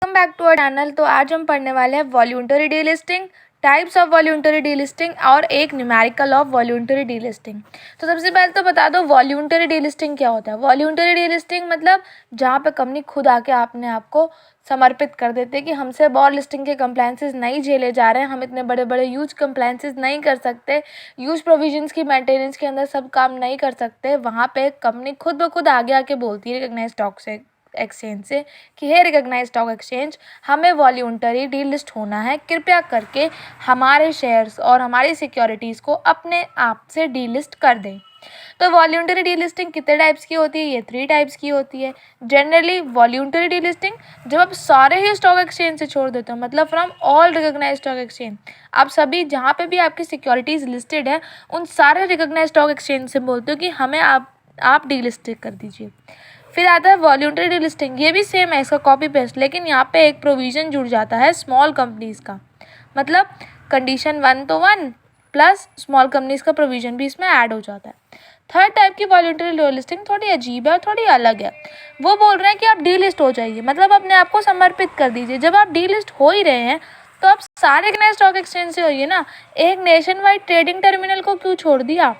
Welcome back to our channel. तो आज हम पढ़ने वाले हैं voluntary delisting, types of voluntary delisting और एक न्यूमेरिकल ऑफ वॉल्यूंटरी डीलिस्टिंग। तो सबसे पहले तो बता दो वॉल्यूंटरी डीलिस्टिंग क्या होता है। वॉल्यूंटरी डीलिस्टिंग मतलब जहाँ पे कंपनी खुद आके अपने आप को समर्पित कर देते हैं कि हमसे बॉर लिस्टिंग के कंप्लायंसेस नहीं झेले जा रहे हैं, हम इतने बड़े बड़े यूज कंप्लायंसेस नहीं कर सकते, यूज प्रोविजंस की मेंटेनेंस के अंदर सब काम नहीं कर सकते। वहाँ पे कंपनी खुद ब खुद आगे आके बोलती है रिकॉग्नाइज्ड स्टॉक से एक्सचेंज से कि हे रिकॉग्नाइज्ड स्टॉक एक्सचेंज, हमें वॉल्यूंटरी डीलिस्ट होना है, कृपया करके हमारे शेयर्स और हमारी सिक्योरिटीज़ को अपने आप से डीलिस्ट कर दें। तो वॉल्यूंटरी डीलिस्टिंग कितने टाइप्स की होती है? ये 3 टाइप्स की होती है। जनरली वॉल्यूंटरी डीलिस्टिंग जब आप सारे ही स्टॉक एक्सचेंज से छोड़ देते हो, मतलब from all recognised stock exchange, आप सभी जहाँ पे भी आपकी सिक्योरिटीज़ लिस्टेड है उन सारे रिकॉग्नाइज्ड स्टॉक एक्सचेंज से बोलते हो कि हमें आप डीलिस्ट कर दीजिए। फिर आता है वॉल्यूंटरी डीलिस्टिंग, ये भी सेम है, इसका कॉपी पेस्ट, लेकिन यहाँ पे एक प्रोविज़न जुड़ जाता है स्मॉल कंपनीज़ का, मतलब कंडीशन 1 तो 1 प्लस स्मॉल कंपनीज़ का प्रोविज़न भी इसमें ऐड हो जाता है। थर्ड टाइप की वॉल्यूंटरी डीलिस्टिंग थोड़ी अजीब है और थोड़ी अलग है। वो बोल रहे हैं कि आप डीलिस्ट हो जाइए, मतलब अपने आप को समर्पित कर दीजिए। जब आप डीलिस्ट हो ही रहे हैं तो आप सारे नए स्टॉक एक्सचेंज से होइए ना, एक नेशन वाइड ट्रेडिंग टर्मिनल को क्यों छोड़ दिया?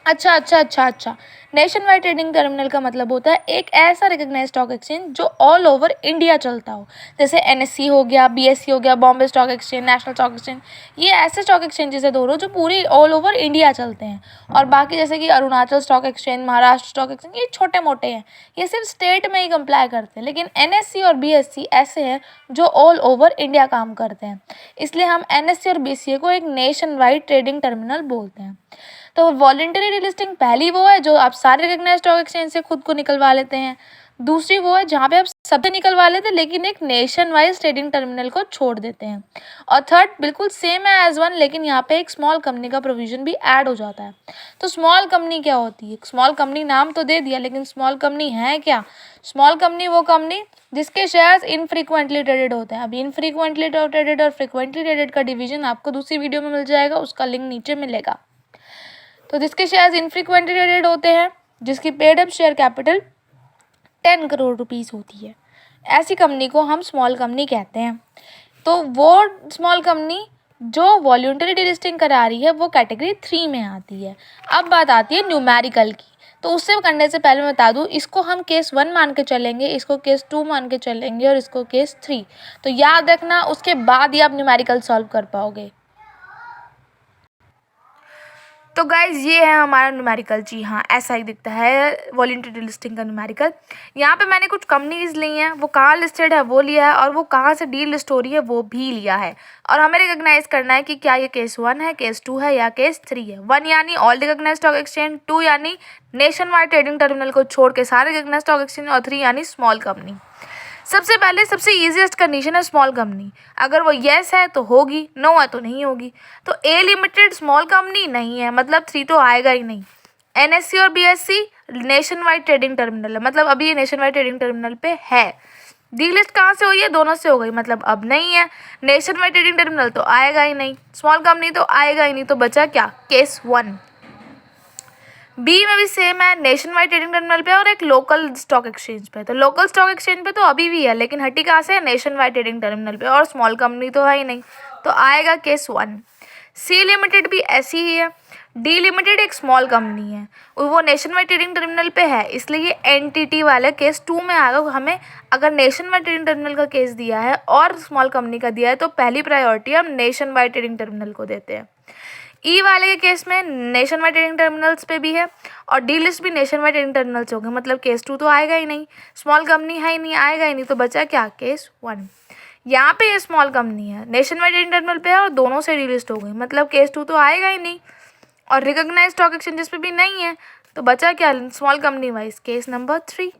अच्छा, नेशन वाइड ट्रेडिंग टर्मिनल का मतलब होता है एक ऐसा रिकॉग्नाइज्ड स्टॉक एक्सचेंज जो ऑल ओवर इंडिया चलता हो, जैसे एनएससी हो गया, बीएससी हो गया, Bombay stock exchange, national stock exchange. ये ऐसे स्टॉक एक्सचेंजेस है दोनों जो पूरी ऑल ओवर इंडिया चलते हैं। और बाकी जैसे कि Arunachal stock exchange, Maharashtra stock exchange, ये छोटे मोटे हैं, ये सिर्फ स्टेट में ही कंप्लाई करते हैं। लेकिन एनएससी और बीएससी ऐसे हैं जो ऑल ओवर इंडिया काम करते हैं, इसलिए हम एनएससी और बीसीए को एक नेशन वाइड ट्रेडिंग टर्मिनल बोलते हैं। तो वॉलंटरी डीलिस्टिंग पहली वो है जो आप सारे रिकॉग्नाइज्ड स्टॉक एक्सचेंज से खुद को निकलवा लेते हैं। दूसरी वो है जहाँ पे आप सबसे निकलवा लेते हैं लेकिन एक नेशन वाइज ट्रेडिंग टर्मिनल को छोड़ देते हैं। और थर्ड बिल्कुल सेम है एज वन, लेकिन यहाँ पे एक स्मॉल कंपनी का प्रोविजन भी ऐड हो जाता है। तो स्मॉल कंपनी क्या होती है? स्मॉल कंपनी नाम तो दे दिया, लेकिन स्मॉल कंपनी है क्या? स्मॉल कंपनी वो कंपनी जिसके शेयर्स इनफ्रीक्वेंटली ट्रेडेड होते हैं। अब इनफ्रीक्वेंटली ट्रेडेड और फ्रीक्वेंटली ट्रेडेड का डिवीजन आपको दूसरी वीडियो में मिल जाएगा, उसका लिंक नीचे मिलेगा। तो जिसके शेयर्स इनफ्रीक्वेंटली ट्रेडेड होते हैं, जिसकी paid up share capital 10 crore rupees होती है, ऐसी कंपनी को हम स्मॉल कंपनी कहते हैं। तो वो स्मॉल कंपनी जो वॉल्यूंटरी डीलिस्टिंग करा रही है वो कैटेगरी 3 में आती है। अब बात आती है न्यूमेरिकल की। तो उससे करने से पहले मैं बता दूं, इसको हम केस 1 मान के चलेंगे, इसको केस 2 मान के चलेंगे और इसको केस 3। तो याद रखना, उसके बाद ही आप न्यूमेरिकल सॉल्व कर पाओगे। तो गाइज ये है हमारा न्यूमेरिकल। जी हाँ, ऐसा ही दिखता है वॉल्यूंटरी डीलिस्टिंग का न्यूमेरिकल। यहाँ पे मैंने कुछ कंपनीज ली हैं, वो कहाँ लिस्टेड है वो लिया है, और वो कहाँ से डी लिस्ट हो रही है वो भी लिया है। और हमें रिकॉग्नाइज करना है कि क्या ये केस 1 है, केस 2 है या केस 3 है। 1 यानी ऑल रिकॉग्नाइज्ड स्टॉक एक्सचेंज, 2 यानी नेशन वाइड ट्रेडिंग टर्मिनल को छोड़ के सारे रिकॉग्नाइज्ड स्टॉक एक्सचेंज, और 3 यानी स्मॉल कंपनी। सबसे पहले सबसे ईजीएस्ट कंडीशन है स्मॉल कंपनी। अगर वो येस है तो होगी, नो है तो नहीं होगी। तो ए लिमिटेड स्मॉल कंपनी नहीं है, मतलब 3 तो आएगा ही नहीं। एनएससी और BSc nation wide trading terminal है, मतलब अभी ये नेशन वाइड ट्रेडिंग टर्मिनल पे है। डी लिस्ट कहाँ से हुई है? दोनों से हो गई, मतलब अब नहीं है। नेशन वाइड ट्रेडिंग टर्मिनल तो आएगा ही नहीं, स्मॉल कंपनी तो आएगा ही नहीं, तो बचा क्या? केस 1। बी में भी सेम है, नेशन वाइड ट्रेडिंग टर्मिनल पे और एक लोकल स्टॉक एक्सचेंज पे। तो लोकल स्टॉक एक्सचेंज पे तो अभी भी है, लेकिन हटी कहाँ से? नेशन वाइड ट्रेडिंग टर्मिनल पे, और स्मॉल कंपनी तो है ही नहीं, तो आएगा केस 1। सी लिमिटेड भी ऐसी ही है। डी लिमिटेड एक स्मॉल कंपनी है, वो नेशन वाइड ट्रेडिंग टर्मिनल पे है, इसलिए ये एनटीटी वाला केस 2 में आएगा। हमें अगर नेशन वाइड ट्रेडिंग टर्मिनल का केस दिया है और स्मॉल कंपनी का दिया है तो पहली प्रायोरिटी हम नेशन वाइड ट्रेडिंग टर्मिनल को देते हैं। ई वाले के केस में नेशन वाइड ट्रेडिंग टर्मिनल्स पे भी है और डी लिस्ट भी नेशन वाइड ट्रेडिंग टर्मिनल्स होंगे, मतलब केस 2 तो आएगा ही नहीं, स्मॉल कंपनी है ही नहीं, आएगा ही नहीं, तो बचा क्या? केस 1। यहाँ पे ये स्मॉल कंपनी है, नेशन वाइड ट्रेडिंग टर्मिनल पे है और दोनों से डी लिस्ट हो गई, मतलब केस 2 तो आएगा ही नहीं, और रिकॉग्नाइज्ड स्टॉक एक्सचेंजेस पे भी नहीं है, तो बचा क्या? Small company wise case number 3।